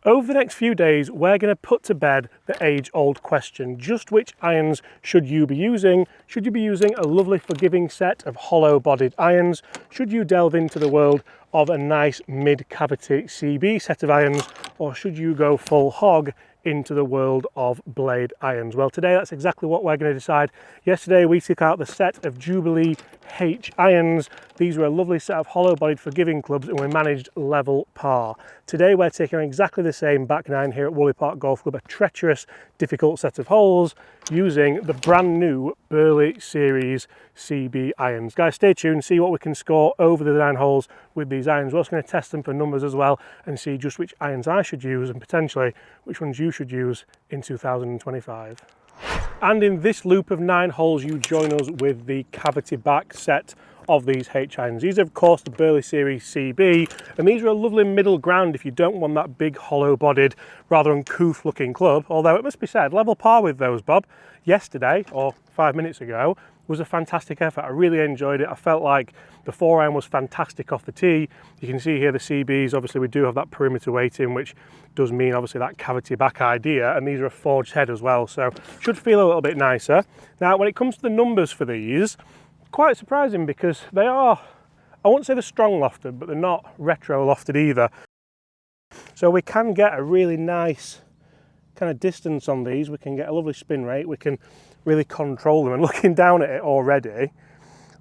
Over the next few days, we're going to put to bed the age-old question. Just which irons should you be using? Should you be using a lovely forgiving set of hollow-bodied irons? Should you delve into the world of a nice mid-cavity CB set of irons? Or should you go full hog into the world of blade irons? Well, today that's exactly what we're going to decide. Yesterday we took out the set of Jubilee Haitch irons. These were a lovely set of hollow-bodied forgiving clubs and we managed level par. Today we're taking exactly the same back nine here at Woolley Park Golf Club, a treacherous, difficult set of holes using the brand new Burley Series CB irons. Guys, stay tuned, see what we can score over the 9 holes with these irons. We're also going to test them for numbers as well and see just which irons I should use and potentially which ones you should use in 2025. And in this loop of 9 holes, you join us with the cavity back set of these Haitch irons. These are of course the Burley Series CB, and these are a lovely middle ground if you don't want that big hollow-bodied, rather uncouth looking club. Although it must be said, level par with those, Bob. Yesterday, or 5 minutes ago, was a fantastic effort. I really enjoyed it. I felt like the 4-iron was fantastic off the tee. You can see here the CBs, obviously we do have that perimeter weighting, which does mean obviously that cavity back idea, and these are a forged head as well, so should feel a little bit nicer. Now when it comes to the numbers for these, quite surprising because they are, I won't say they're strong lofted, but they're not retro lofted either. So we can get a really nice kind of distance on these. We can get a lovely spin rate. We can really control them, and looking down at it already,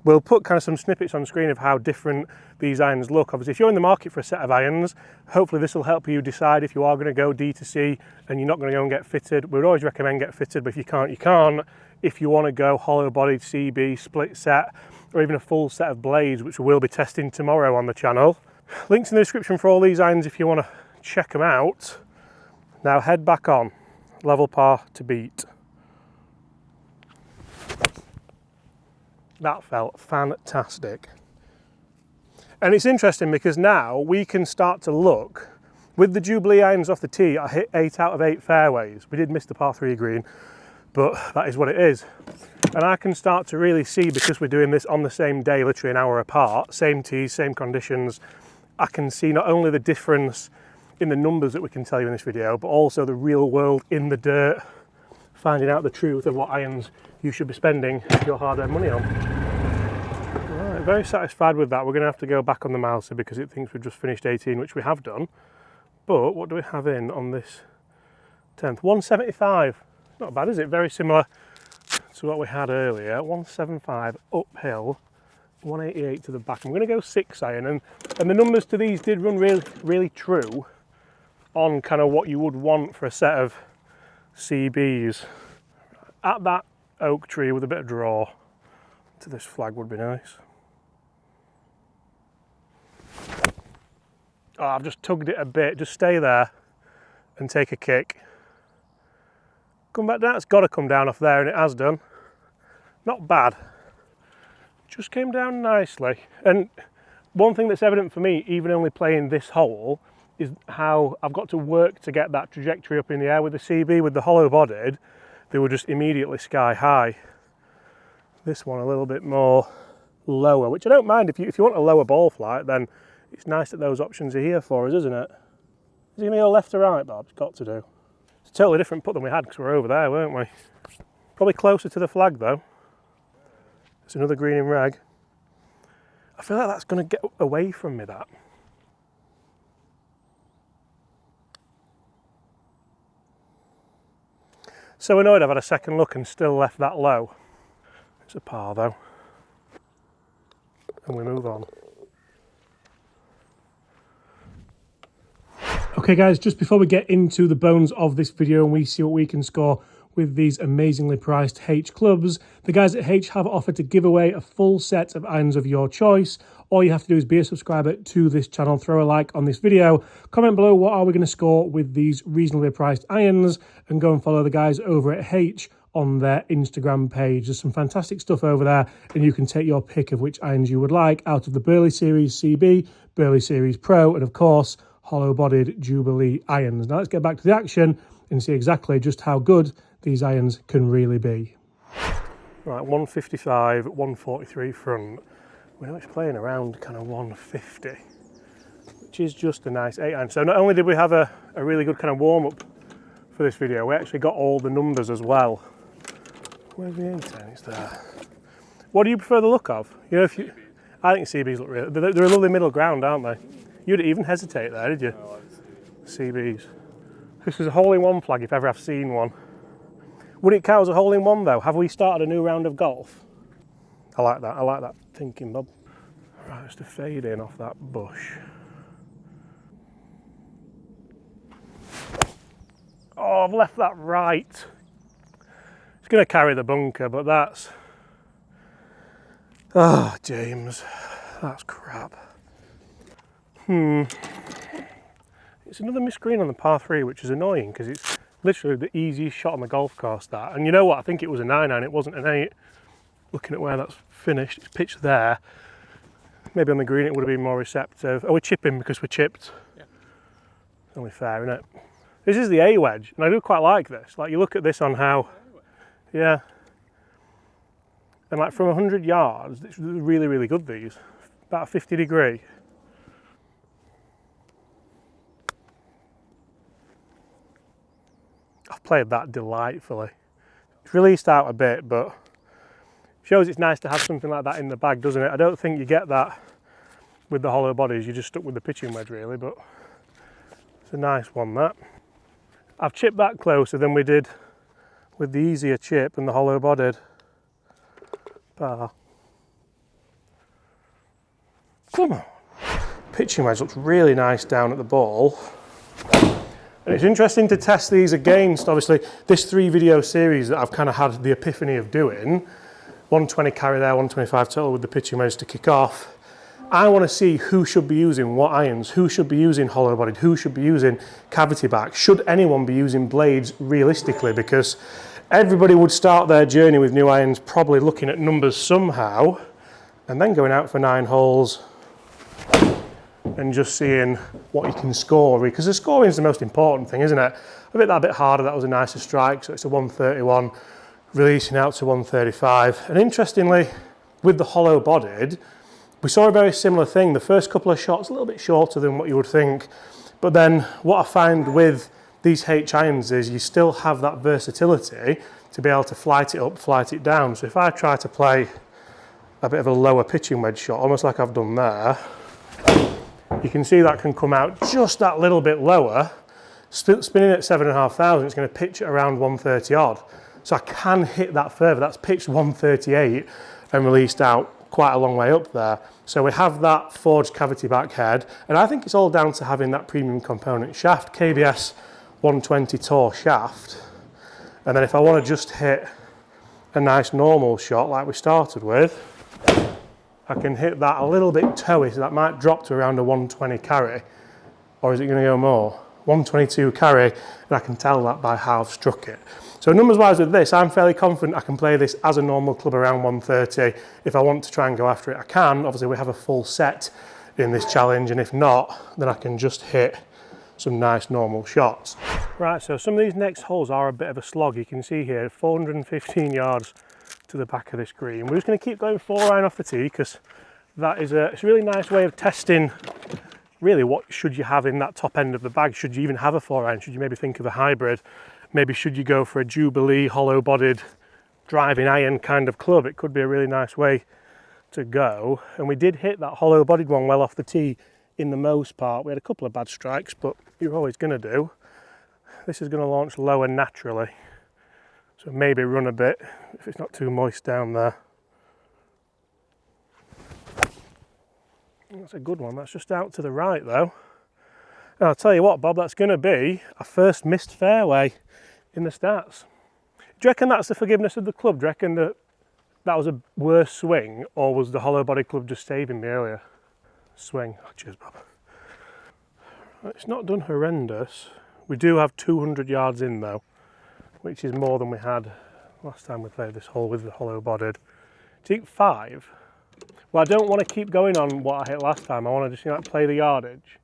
we'll put kind of some snippets on screen of how different these irons look. Obviously, if you're in the market for a set of irons, hopefully this will help you decide if you are going to go D to C and you're not going to go and get fitted. We'd always recommend get fitted, but if you can't, you can't. If you want to go hollow-bodied CB, split set, or even a full set of blades, which we will be testing tomorrow on the channel. Links in the description for all these irons if you want to check them out. Now head back on, level par to beat. That felt fantastic. And it's interesting because now we can start to look, with the Jubilee irons off the tee, I hit 8 out of 8 fairways. We did miss the par 3 green, but that is what it is. And I can start to really see, because we're doing this on the same day, literally an hour apart, same tees, same conditions, I can see not only the difference in the numbers that we can tell you in this video, but also the real world in the dirt, finding out the truth of what irons you should be spending your hard-earned money on. Right, very satisfied with that. We're going to have to go back on the Mouser because it thinks we've just finished 18, which we have done. But what do we have in on this 10th? 175. Not bad, is it? Very similar to what we had earlier. 175 uphill, 188 to the back. I'm going to go 6-iron, and the numbers to these did run really true on kind of what you would want for a set of CBs. At that oak tree with a bit of draw to this flag would be nice. Oh, I've just tugged it a bit. Just stay there and take a kick. Come back down. It's got to come down off there, and it has done. Not bad. Just came down nicely. And one thing that's evident for me, even only playing this hole, is how I've got to work to get that trajectory up in the air. With the CB, with the hollow bodied, they were just immediately sky high. This one a little bit more lower, which I don't mind. If you want a lower ball flight, then it's nice that those options are here for us, isn't it? Is it going to go left or right, Bob? It's got to do. It's a totally different putt than we had because we were over there, weren't we? Probably closer to the flag though. It's another green in reg. I feel like that's going to get away from me, that. So annoyed I've had a second look and still left that low. It's a par though. And we move on. Okay guys, just before we get into the bones of this video and we see what we can score with these amazingly priced Haitch clubs, the guys at Haitch have offered to give away a full set of irons of your choice. All you have to do is be a subscriber to this channel, throw a like on this video, comment below what are we going to score with these reasonably priced irons, and go and follow the guys over at Haitch on their Instagram page. There's some fantastic stuff over there, and you can take your pick of which irons you would like out of the Burley Series CB, Burley Series Pro, and of course, hollow-bodied Jubilee irons. Now let's get back to the action and see exactly just how good these irons can really be. Right, 155, 143 front. We know it's playing around kind of 150, which is just a nice 8-iron. So not only did we have a really good kind of warm-up for this video, we actually got all the numbers as well. Where's the 8-iron? It's there. What do you prefer the look of? You know, I think CBs look real. They're a lovely middle ground, aren't they? You didn't even hesitate there, did you? No, CBs. This is a hole-in-one flag if ever I've seen one. Would it count as a hole-in-one though? Have we started a new round of golf? I like that thinking, Bob. Right, just to fade in off that bush. Oh, I've left that right. It's going to carry the bunker, but that's... Oh, James, that's crap. It's another missed green on the par 3, which is annoying because it's literally the easiest shot on the golf course, that. And you know what? I think it was a 9-iron, it wasn't an 8. Looking at where that's finished, it's pitched there. Maybe on the green it would have been more receptive. Are we chipping because we're chipped? Yeah. Only fair, isn't it? This is the A wedge, and I do quite like this. Like, you look at this on how, yeah. And like from 100 yards, it's really, really good, these. About a 50 degree. I've played that delightfully. It's released out a bit, but shows it's nice to have something like that in the bag, doesn't it? I don't think you get that with the hollow bodies. You're just stuck with the pitching wedge, really, but it's a nice one, that. I've chipped that closer than we did with the easier chip and the hollow bodied. Par. Come on. Pitching wedge looks really nice down at the ball. And it's interesting to test these against, obviously, this 3-video series that I've kind of had the epiphany of doing. 120 carry there, 125 total with the pitching wedge to kick off. I want to see who should be using what irons, who should be using hollow bodied, who should be using cavity back. Should anyone be using blades realistically? Because everybody would start their journey with new irons probably looking at numbers somehow and then going out for 9 holes and just seeing what you can score, because the scoring is the most important thing, isn't it? I bet that a bit harder, that was a nicer strike, so it's a 131, releasing out to 135. And interestingly, with the hollow bodied, we saw a very similar thing. The first couple of shots a little bit shorter than what you would think, but then what I find with these Haitch irons is you still have that versatility to be able to flight it up, flight it down. So if I try to play a bit of a lower pitching wedge shot, almost like I've done there, you can see that can come out just that little bit lower. Spinning at 7,500, it's going to pitch at around 130 odd. So I can hit that further. That's pitched 138 and released out quite a long way up there. So we have that forged cavity back head, and I think it's all down to having that premium component shaft, KBS 120 Tour shaft. And then if I want to just hit a nice normal shot like we started with, I can hit that a little bit toey, so that might drop to around a 120 carry. Or is it going to go more? 122 carry, and I can tell that by how I've struck it. So numbers wise with this, I'm fairly confident I can play this as a normal club around 130. If I want to try and go after it, I can. Obviously we have a full set in this challenge, and if not, then I can just hit some nice normal shots. Right, so some of these next holes are a bit of a slog. You can see here 415 yards to the back of this green. We're just going to keep going 4-iron off the tee, because that is it's a really nice way of testing really what should you have in that top end of the bag. Should you even have a 4-iron? Should you maybe think of a hybrid? Maybe should you go for a Jubilee hollow bodied driving iron kind of club? It could be a really nice way to go. And we did hit that hollow bodied one well off the tee in the most part. We had a couple of bad strikes, but you're always going to do. This is going to launch lower naturally, so maybe run a bit if it's not too moist down there. That's a good one. That's just out to the right though. And I'll tell you what, Bob, that's going to be our first missed fairway in the stats. Do you reckon that's the forgiveness of the club? Do you reckon that was a worse swing, or was the hollow body club just saving me earlier? Swing. Oh, cheers, Bob. It's not done horrendous. We do have 200 yards in though, which is more than we had last time we played this hole with the hollow bodied. Do you think 5? Well, I don't want to keep going on what I hit last time. I want to just, like, play the yardage.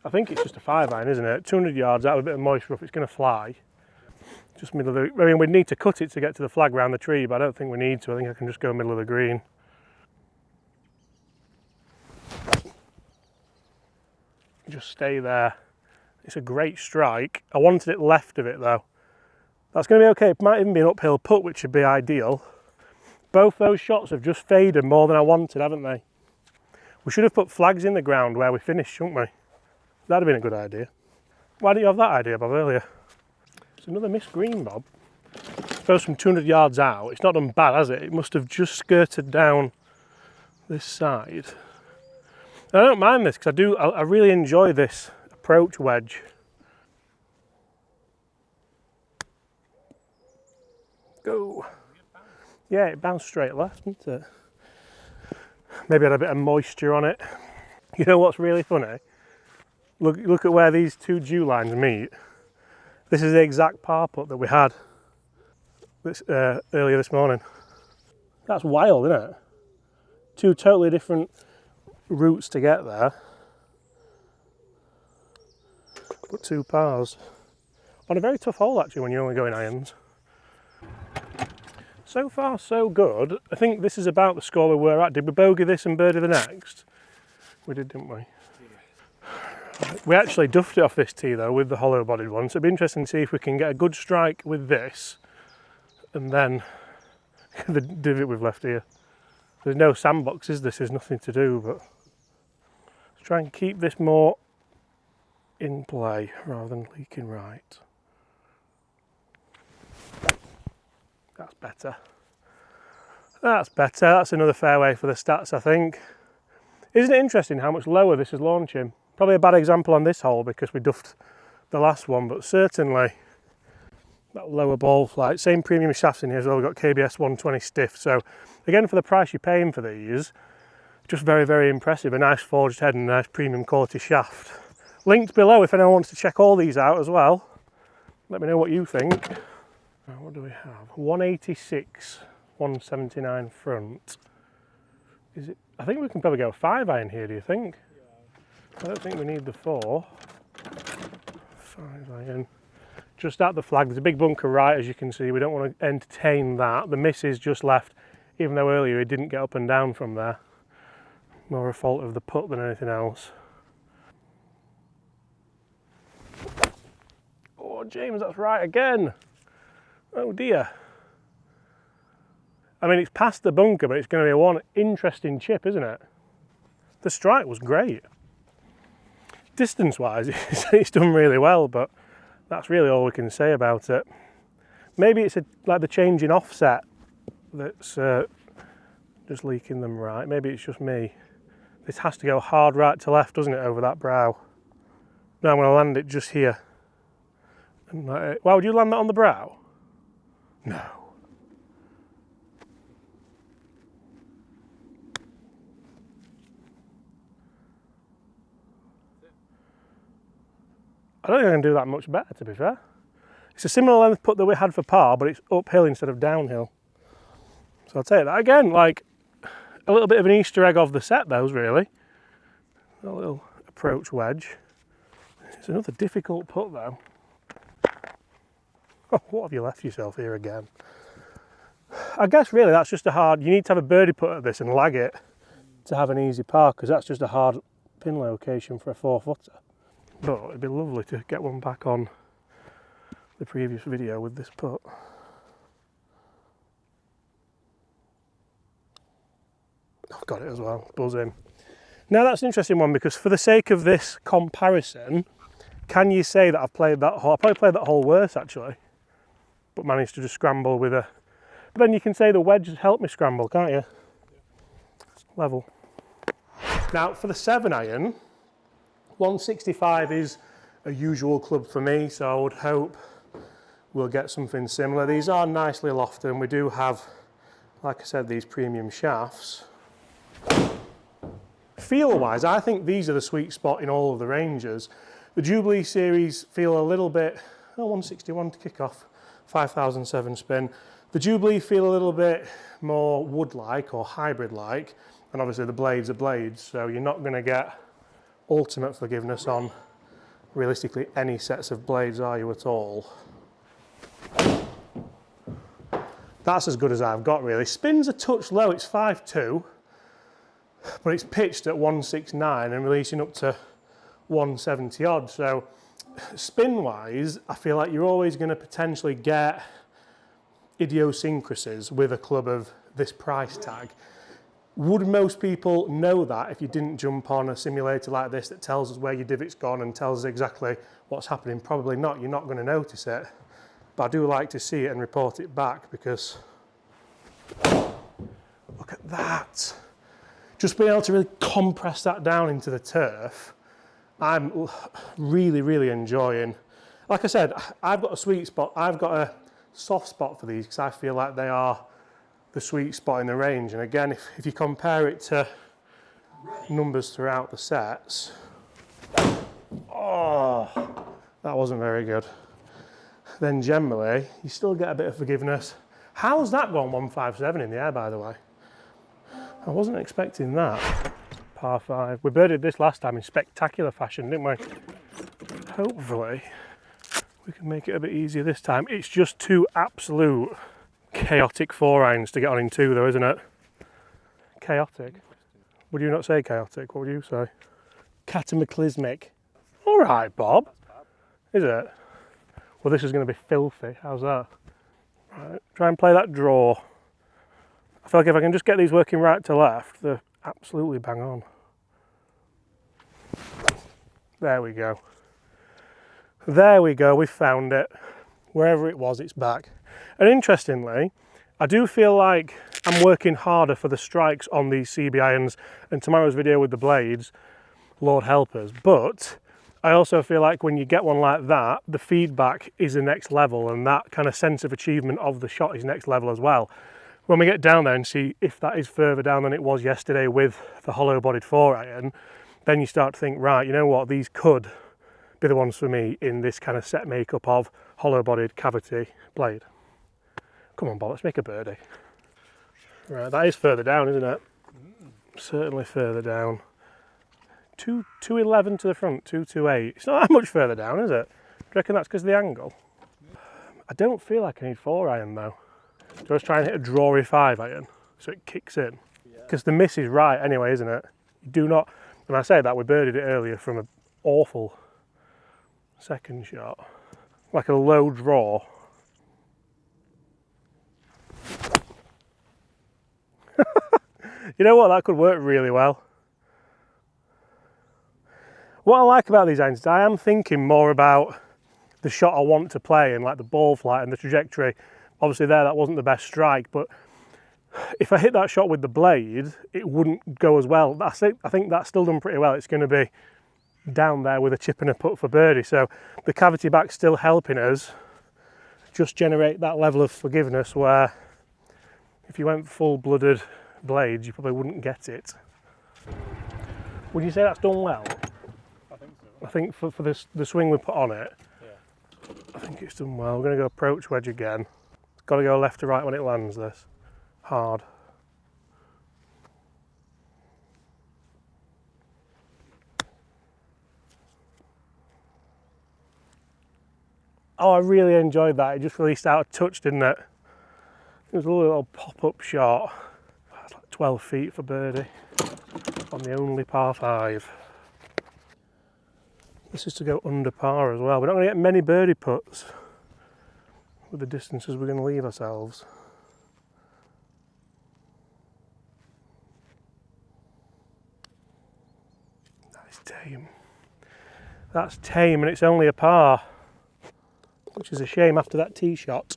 I think it's just a 5-iron, isn't it? 200 yards out with a bit of moisture rough, it's going to fly. Just middle of the, I mean, we'd need to cut it to get to the flag round the tree, but I don't think we need to. I think I can just go middle of the green. just stay there. It's a great strike. I wanted it left of it though. That's going to be okay. It might even be an uphill putt, which would be ideal. Both those shots have just faded more than I wanted, haven't they? We should have put flags in the ground where we finished, shouldn't we? That'd have been a good idea. Why didn't you have that idea, Bob, earlier? It's another missed green, Bob. I suppose from 200 yards out, it's not done bad, has it? It must have just skirted down this side. And I don't mind this because I really enjoy this approach wedge. Go. Yeah, it bounced straight left, didn't it? Maybe had a bit of moisture on it. You know what's really funny? Look at where these two dew lines meet. This is the exact par putt that we had earlier this morning. That's wild, isn't it? Two totally different routes to get there, but two pars. On a very tough hole actually when you're only going irons. So far so good. I think this is about the score we were at. Did we bogey this and birdie the next? We did, didn't we? Yeah. We actually duffed it off this tee though with the hollow bodied one, so it'd be interesting to see if we can get a good strike with this and then the divot we've left here. There's no sandbox, is this? There's nothing to do, but let's try and keep this more in play rather than leaking right. That's better. That's better. That's another fairway for the stats, I think. Isn't it interesting how much lower this is launching? Probably a bad example on this hole because we duffed the last one, but certainly that lower ball flight. Same premium shafts in here as well. We've got KBS 120 stiff. So again, for the price you're paying for these, just very, very impressive. A nice forged head and a nice premium quality shaft. Linked below if anyone wants to check all these out as well. Let me know what you think. What do we have? 186, 179 front. Is it? I think we can probably go 5 iron here, do you think? I don't think we need the 4. 5 iron. Just at the flag, there's a big bunker right, as you can see. We don't want to entertain that. The miss is just left, even though earlier he didn't get up and down from there. More a fault of the putt than anything else. Oh, James, that's right again. Oh dear. I mean, it's past the bunker, but it's going to be one interesting chip, isn't it? The strike was great. Distance-wise, it's done really well, but that's really all we can say about it. Maybe it's like the change in offset that's just leaking them right. Maybe it's just me. This has to go hard right to left, doesn't it, over that brow? Now I'm going to land it just here. And why would you land that on the brow? No. I don't think I can do that much better, to be fair. It's a similar length putt that we had for par, but it's uphill instead of downhill. So I'll take that again, like a little bit of an Easter egg of the set, those really. A little approach wedge. It's another difficult putt though. Oh, what have you left yourself here again? I guess really that's just a hard, you need to have a birdie putt at this and lag it to have an easy par, because that's just a hard pin location for a 4-footer. But it'd be lovely to get one back on the previous video with this putt. I've got it as well, buzzing. Now that's an interesting one, because for the sake of this comparison, can you say that I've played that hole? I probably played that hole worse actually, but managed to just scramble with a... But then you can say the wedge has helped me scramble, can't you? Level. Now for the 7 iron, 165 is a usual club for me, so I would hope we'll get something similar. These are nicely lofted and we do have, like I said, these premium shafts. Feel wise, I think these are the sweet spot in all of the ranges. The Jubilee series feel a little bit, 161 to kick off, 5007 spin. The Jubilee feel a little bit more wood-like or hybrid-like, and obviously the blades are blades, so you're not going to get ultimate forgiveness on realistically any sets of blades, are you at all? That's as good as I've got really. Spin's a touch low, it's 5.2, but it's pitched at 169 and releasing up to 170 odd. So spin wise, I feel like you're always going to potentially get idiosyncrasies with a club of this price tag. Would most people know that if you didn't jump on a simulator like this that tells us where your divot's gone and tells us exactly what's happening? Probably not. You're not going to notice it. But I do like to see it and report it back, because look at that. Just being able to really compress that down into the turf, I'm really enjoying. Like I said, I've got a sweet spot. I've got a soft spot for these because I feel like they are the sweet spot in the range. And again, if you compare it to numbers throughout the sets, oh, that wasn't very good. Then generally, you still get a bit of forgiveness. How's that gone 157 in the air, by the way? I wasn't expecting that. Par 5. We birdied this last time in spectacular fashion, didn't we? Hopefully, we can make it a bit easier this time. It's just two absolute chaotic 4-irons to get on in 2 though, isn't it? Chaotic? Would you not say chaotic? What would you say? Cataclysmic. All right, Bob. Is it? Well, this is going to be filthy. How's that? Right, try and play that draw. I feel like if I can just get these working right to left, they're absolutely bang on. There we go. There we go, we found it. Wherever it was, it's back. And interestingly, I do feel like I'm working harder for the strikes on these CB irons, and tomorrow's video with the blades, Lord help us. But I also feel like when you get one like that, the feedback is the next level, and that kind of sense of achievement of the shot is next level as well. When we get down there and see if that is further down than it was yesterday with the hollow-bodied 4-iron, then you start to think, right, you know what, these could be the ones for me in this kind of set makeup of hollow-bodied cavity blade. Come on, Bob, let's make a birdie. Right, that is further down, isn't it? Certainly further down. 211 to the front, 228. It's not that much further down, is it? Do you reckon that's because of the angle? I don't feel like I need 4-iron though. So I was trying to hit a drawy 5-iron so it kicks in. Because the miss is right anyway, isn't it? You do not, and I say that, we birdied it earlier from an awful second shot. Like a low draw. You know what, that could work really well. What I like about these irons is I am thinking more about the shot I want to play and like the ball flight and the trajectory. Obviously there, that wasn't the best strike, but if I hit that shot with the blade, it wouldn't go as well. I think that's still done pretty well. It's going to be down there with a chip and a putt for birdie. So the cavity back's still helping us just generate that level of forgiveness where if you went full-blooded blades, you probably wouldn't get it. Would you say that's done well? I think so. I think for the swing we put on it, yeah. I think it's done well. We're going to go approach wedge again. Got to go left to right when it lands this. Hard. Oh, I really enjoyed that. It just released out of touch, didn't it? It was a little pop-up shot. It's like 12 feet for birdie on the only par 5. This is to go under par as well. We're not going to get many birdie putts with the distances we're going to leave ourselves. That is tame. That's tame, and it's only a par, which is a shame after that tee shot.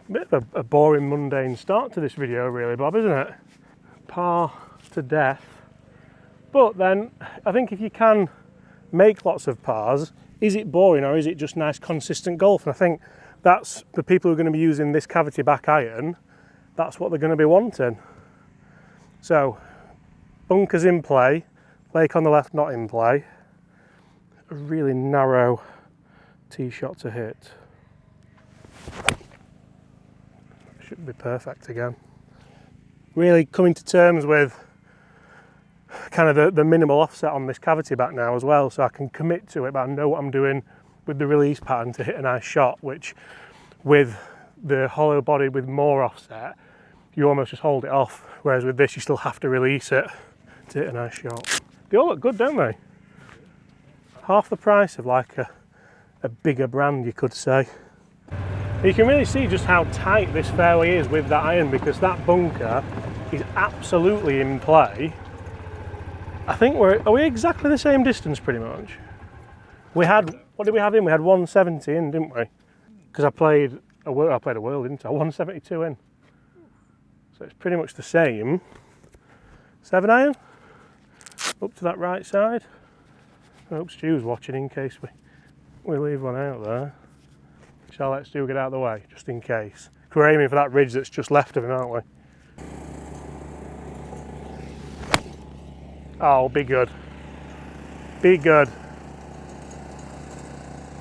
A bit of a boring, mundane start to this video really, Bob, isn't it? Par to death. But then, I think if you can make lots of pars, is it boring or is it just nice, consistent golf? And I think that's the people who are going to be using this cavity back iron, that's what they're going to be wanting. So, bunkers in play, lake on the left not in play. A really narrow tee shot to hit. Should be perfect again. Really coming to terms with kind of the minimal offset on this cavity back now as well, so I can commit to it, but I know what I'm doing with the release pattern to hit a nice shot, which with the hollow body with more offset, you almost just hold it off, whereas with this you still have to release it. Isn't it a nice shot? They all look good, don't they? Half the price of like a bigger brand, you could say. You can really see just how tight this fairway is with that iron, because that bunker is absolutely in play. I think are we exactly the same distance pretty much? We had, what did we have in? We had 170 in, didn't we? Because I played a world, didn't I? 172 in. So it's pretty much the same. 7 iron, up to that right side. I hope Stu's watching in case we leave one out there. Shall let Stu get out of the way, just in case. We're aiming for that ridge that's just left of him, aren't we? Oh, be good. Be good.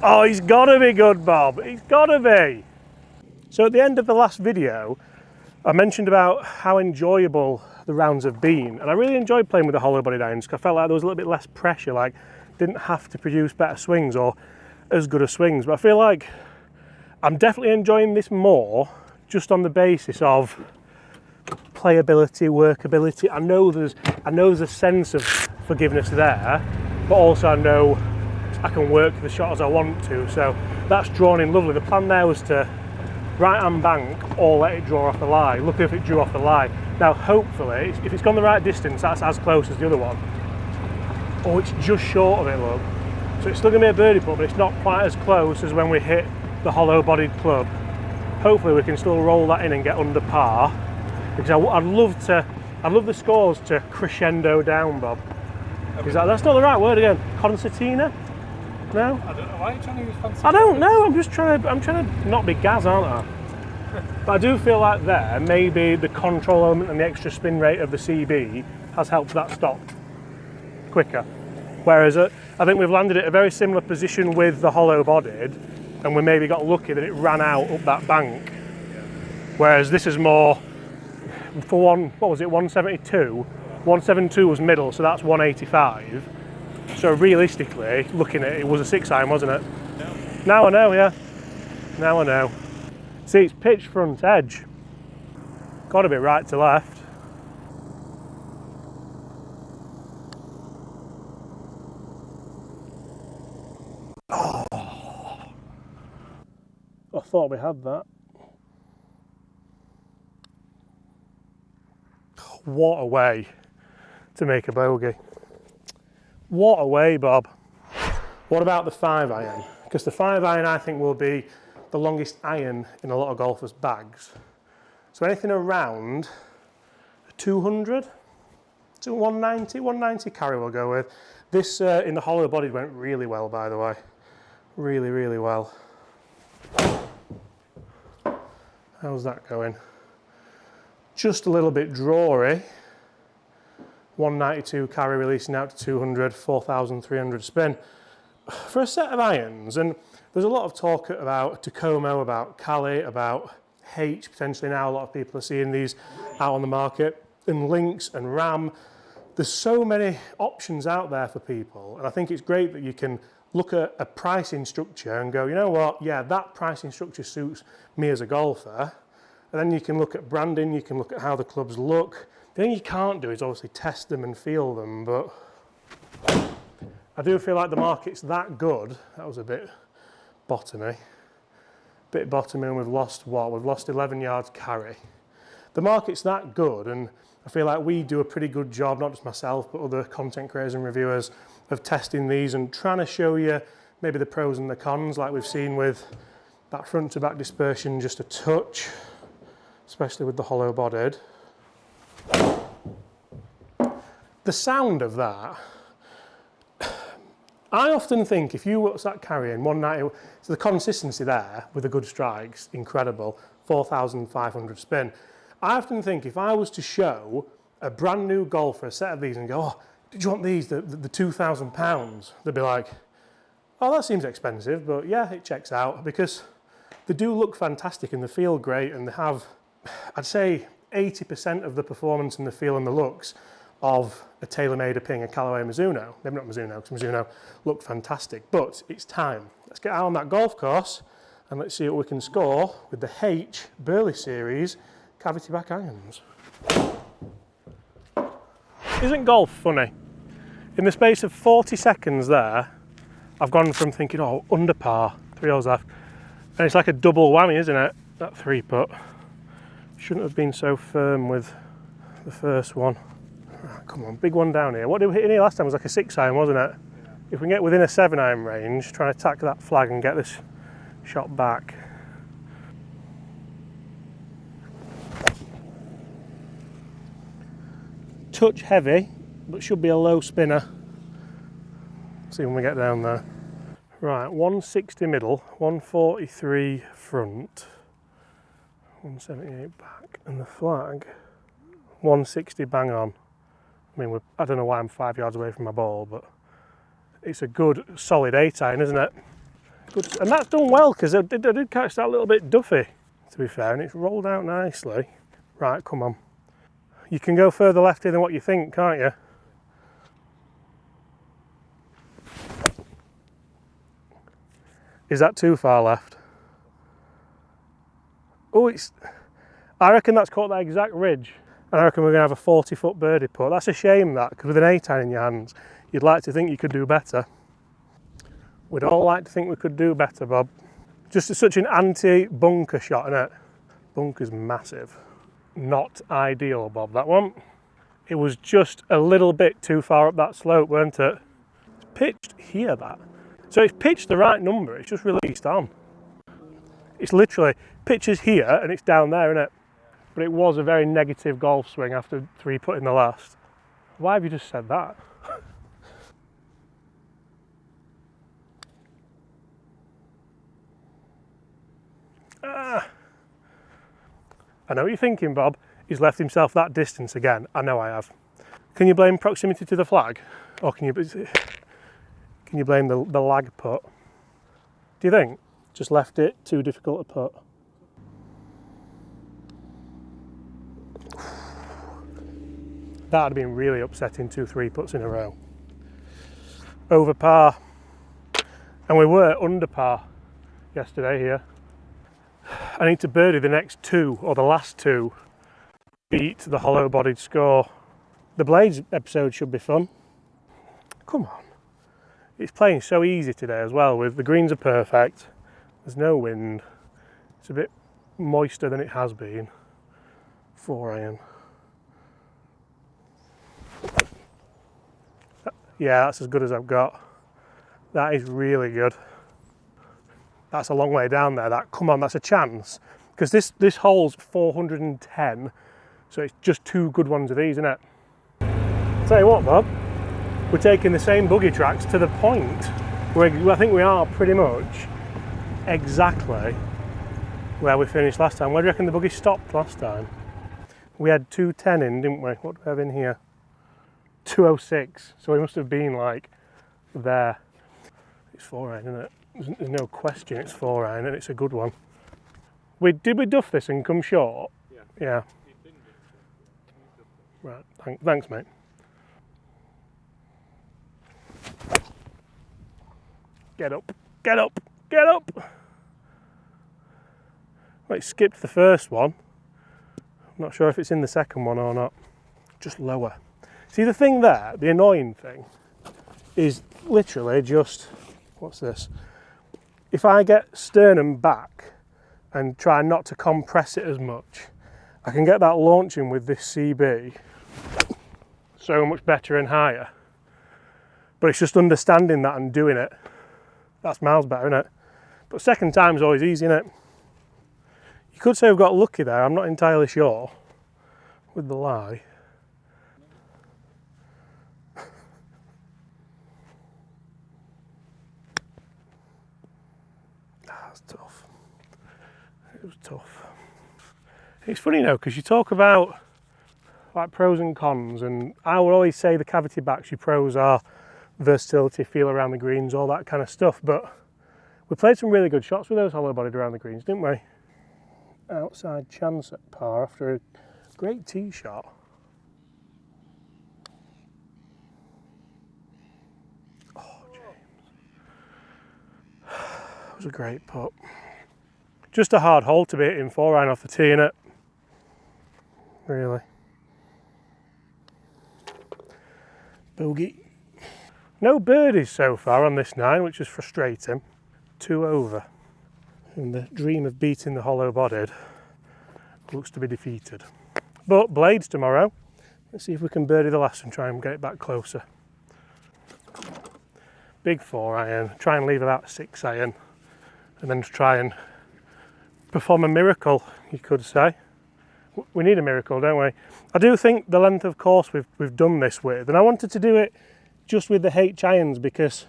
Oh, he's got to be good, Bob. He's got to be. So at the end of the last video, I mentioned about how enjoyable the rounds have been. And I really enjoyed playing with the hollow bodied irons because I felt like there was a little bit less pressure, like didn't have to produce better swings or as good as swings. But I feel like I'm definitely enjoying this more just on the basis of playability, workability. I know there's a sense of forgiveness there, but also I know I can work the shot as I want to. So that's drawn in lovely. The plan there was to right hand bank or let it draw off the lie. Look if it drew off the lie. Now hopefully, if it's gone the right distance, that's as close as the other one. Oh, it's just short of it, look. So it's still going to be a birdie putt, but it's not quite as close as when we hit the hollow-bodied club. Hopefully we can still roll that in and get under par, because I'd love the scores to crescendo down, Bob. That's not the right word again. Concertina? No? I don't know. Why are you trying to use fancy? I don't know. I'm trying to not be Gaz, aren't I? But I do feel like there, maybe the control element and the extra spin rate of the CB has helped that stop quicker. Whereas I think we've landed at a very similar position with the hollow-bodied, and we maybe got lucky that it ran out up that bank. Whereas this is more, for one, what was it, 172? 172 was middle, so that's 185. So realistically, looking at it, it was a 6 iron, wasn't it? No. Now I know, yeah. Now I know. See, it's pitch front edge. Got to be right to left. I thought we had that. What a way to make a bogey. What a way, Bob. What about the 5 iron? Because the 5 iron I think will be the longest iron in a lot of golfers' bags. So anything around 200 to 190, 190 carry we'll go with. This in the hollow bodied went really well, by the way. Really, really well. How's that going? Just a little bit drawy. 192 carry releasing out to 200, 4,300 spin. For a set of irons, and there's a lot of talk about Tacoma, about Cali, about Haitch, potentially now a lot of people are seeing these out on the market, and Lynx and Ram. There's so many options out there for people, and I think it's great that you can look at a pricing structure and go, you know what, yeah, that pricing structure suits me as a golfer. And then you can look at branding, you can look at how the clubs look. The thing you can't do is obviously test them and feel them, but I do feel like the market's that good. That was a bit bottomy. And we've lost what? We've lost 11 yards carry. The market's that good, and I feel like we do a pretty good job, not just myself, but other content creators and reviewers, of testing these and trying to show you maybe the pros and the cons, like we've seen with that front to back dispersion just a touch, especially with the hollow bodied. The sound of that, I often think if you start carrying 190, so the consistency there with the good strikes, incredible, 4,500 spin. I often think if I was to show a brand new golfer a set of these and go, oh, did you want these, the £2,000? They'd be like, oh, that seems expensive, but yeah, it checks out, because they do look fantastic and they feel great, and they have, I'd say 80% of the performance and the feel and the looks of a TaylorMade, a Ping, a Callaway Mizuno. Maybe not Mizuno, because Mizuno look fantastic, but it's time. Let's get out on that golf course and let's see what we can score with the Haitch Burley Series cavity back irons. Isn't golf funny? In the space of 40 seconds there, I've gone from thinking, oh, under par, 3 holes left, and it's like a double whammy, isn't it? That 3-putt. Shouldn't have been so firm with the first one. Oh, come on, big one down here. What did we hit in here last time? It was like a 6-iron, wasn't it? Yeah. If we can get within a 7-iron range, try and attack that flag and get this shot back. Touch heavy, but should be a low spinner. See when we get down there. Right, 160 middle, 143 front, 178 back, and the flag 160 bang on. I mean, I don't know why I'm 5 yards away from my ball, but it's a good solid 8-iron, isn't it? Good. And that's done well, because I did catch that little bit duffy, to be fair, and it's rolled out nicely. Right, come on. You can go further left here than what you think, can't you? Is that too far left? Oh, I reckon that's caught that exact ridge. And I reckon we're going to have a 40-foot birdie putt. That's a shame, that, because with an 8-iron in your hands, you'd like to think you could do better. We'd all like to think we could do better, Bob. Just such an anti-bunker shot, isn't it? Bunker's massive. Not ideal, Bob, that one. It was just a little bit too far up that slope, weren't it? It's pitched here, that. So it's pitched the right number, it's just released on. It's literally pitches here and it's down there, isn't it? But it was a very negative golf swing after 3-putting the last. Why have you just said that? I know what you're thinking, Bob. He's left himself that distance again. I know I have. Can you blame proximity to the flag? Or can you blame the lag putt? Do you think? Just left it too difficult to putt. That would have been really upsetting, 2 3-putts in a row. Over par. And we were under par yesterday here. I need to birdie the next 2, or the last 2, beat the hollow-bodied score. The Blades episode should be fun. Come on. It's playing so easy today as well, with the greens are perfect, there's no wind, it's a bit moister than it has been. 4-iron. Yeah, that's as good as I've got. That is really good. That's a long way down there, that. Come on, that's a chance. Because this hole's 410, so it's just 2 good ones of these, isn't it? Tell you what, Bob, we're taking the same buggy tracks to the point where I think we are pretty much exactly where we finished last time. Where do you reckon the buggy stopped last time? We had 210 in, didn't we? What do we have in here? 206, so we must have been like there. It's 4-iron, isn't it? There's no question it's 4-iron, and it's a good one. Did we duff this and come short? Yeah. Right, thanks, mate. Get up, get up, get up! Well, it skipped the first one. I'm not sure if it's in the second one or not. Just lower. See, the thing there, the annoying thing, is literally just, what's this? If I get sternum back and try not to compress it as much, I can get that launching with this CB so much better and higher. But it's just understanding that and doing it. That's miles better, isn't it? But second time's always easy, isn't it? You could say we've got lucky there, I'm not entirely sure with the lie. That's tough. It was tough. It's funny, because you talk about like pros and cons, and I will always say the cavity backs, your pros are versatility, feel around the greens, all that kind of stuff, but we played some really good shots with those hollow bodied around the greens, didn't we? Outside chance at par after a great tee shot. Oh, James. It was a great putt. Just a hard hole to be hitting 4-iron off the tee, innit? Really. Bogey. No birdies so far on this 9, which is frustrating. 2 over. And the dream of beating the hollow bodied looks to be defeated. But blades tomorrow. Let's see if we can birdie the last and try and get it back closer. Big 4 iron. Try and leave about 6 iron. And then try and perform a miracle, you could say. We need a miracle, don't we? I do think the length of course we've done this with, and I wanted to do it just with the Haitch irons because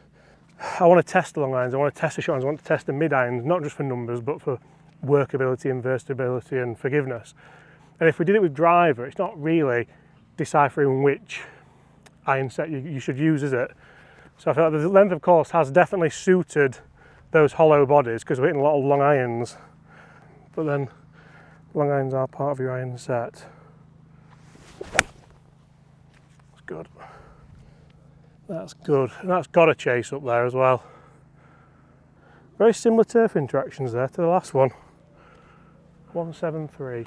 I want to test the long irons, I want to test the short irons, I want to test the mid irons, not just for numbers, but for workability and versatility and forgiveness. And if we did it with driver, it's not really deciphering which iron set you should use, is it? So I feel like the length of course has definitely suited those hollow bodies because we're hitting a lot of long irons. But then long irons are part of your iron set. That's good. That's good. And that's got a chase up there as well. Very similar turf interactions there to the last one. 173.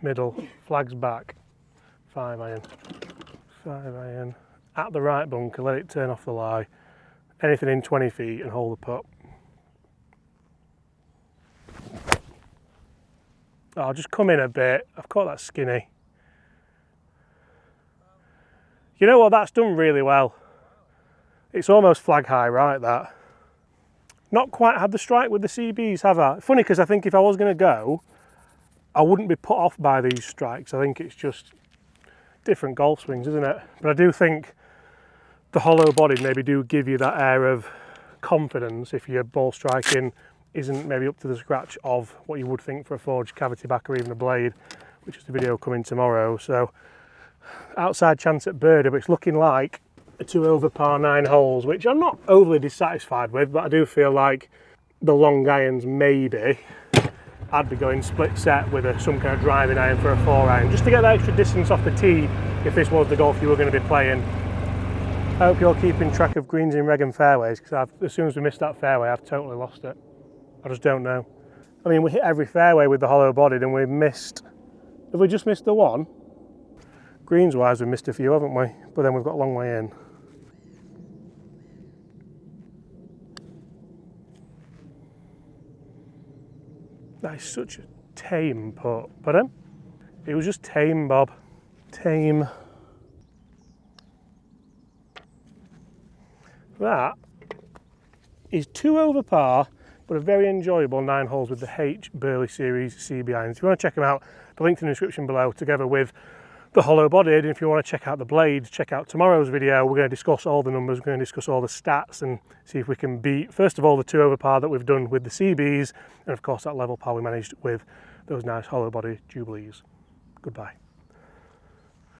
Middle. Flags back. 5 iron. 5 iron. At the right bunker, let it turn off the lie. Anything in 20 feet and hold the putt. I'll just come in a bit. I've caught that skinny. You know what? That's done really well. It's almost flag high right, that. Not quite had the strike with the CBs, have I? Funny because I think if I was going to go, I wouldn't be put off by these strikes. I think it's just different golf swings, isn't it? But I do think the hollow bodied maybe do give you that air of confidence if your ball striking isn't maybe up to the scratch of what you would think for a forged cavity back or even a blade, which is the video coming tomorrow. So outside chance at birdie, but it's looking like a 2 over par 9 holes, which I'm not overly dissatisfied with, but I do feel like the long irons maybe I'd be going split set with some kind of driving iron for a 4 iron, just to get that extra distance off the tee if this was the golf you were going to be playing. I hope you're keeping track of greens in reg and fairways, because as soon as we missed that fairway, I've totally lost it. I just don't know. I mean, we hit every fairway with the hollow bodied and we missed, have we just missed the one? Greens wise, we missed a few, haven't we? But then we've got a long way in. That is such a tame putt. Pardon? It was just tame, Bob. Tame. That is 2 over par, but a very enjoyable 9 holes with the Haitch Burley Series CB irons. If you want to check them out, the link's in the description below, together with the hollow bodied. And if you want to check out the blades, check out tomorrow's video. We're going to discuss all the numbers, we're going to discuss all the stats and see if we can beat, first of all, the 2 over par that we've done with the CBs, and of course that level par we managed with those nice hollow body Jubilees. Goodbye.